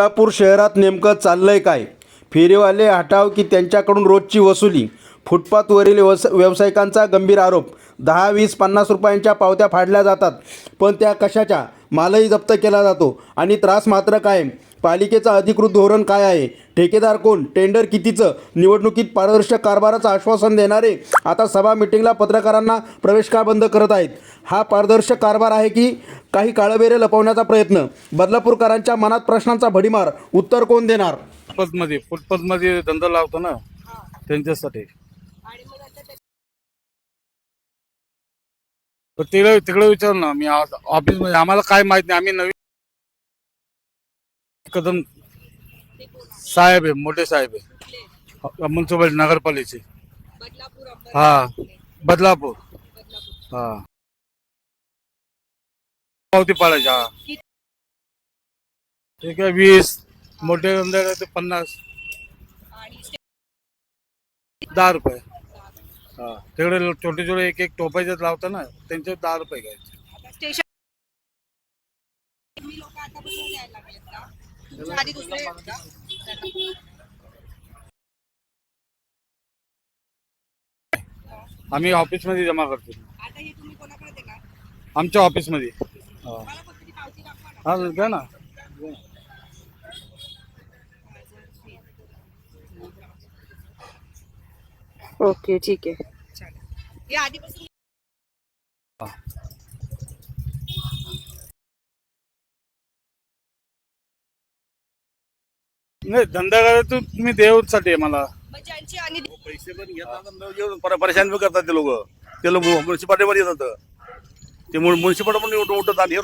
सोलापूर शहरात नेमकं चाललंय काय? फेरीवाले हटाव की त्यांच्याकडून रोजची वसुली? फुटपाथवरील व्यावसायिकांचा गंभीर आरोप. 10, 20, 50 रुपयांच्या पावत्या फाडल्या जातात, पण त्या कशाच्या? मालही जप्त केला जातो आणि त्रास मात्र कायम. पालिकेचं अधिकृत धोरण काय आहे? ठेकेदार कोण? टेंडर कितीचं? निवडणुकीत पारदर्शक कारभाराचं आश्वासन देणारे आता सभा मिटिंगला पत्रकारांना प्रवेश का बंद करत आहेत? हा पारदर्शक कारभार आहे की काही काळबेरे लपवण्याचा प्रयत्न? बदलापूरकरांच्या मनात प्रश्नांचा भडीमार. उत्तर कोण देणार? फुटपाथमध्ये धंदा लावतो ना, त्यांच्यासाठी. तिकडे विचार ना, मी ऑफिस मध्ये, आम्हाला काय माहित नाही. आम्ही नवीन कदम साहेब आहे, मोठे साहेब आहे, म्युन्सिपल नगरपालिकेचे. हा, बदलापूर. हा, पावती पाडायची. हा, ठीक आहे. 20 मोठे धंदे ते 50, 10 रुपये. हा, तिकडे छोटे छोटे एक एक टोपायचे लावता ना, त्यांचे 10 रुपये घ्यायचे. आम्ही ऑफिस मध्ये जमा करतो. आमच्या ऑफिस मध्ये. हा, द्या ना. ओके, ठीक आहे. नाही, धंदा करायचं तुम्ही देऊसाठी आहे मला. पैसे पण घेतात, परेशान पण करतात ते लोक. म्युन्सिपाल्टी मध्ये येतात, ते म्युन्सिपाल्टी पण उठतात आणि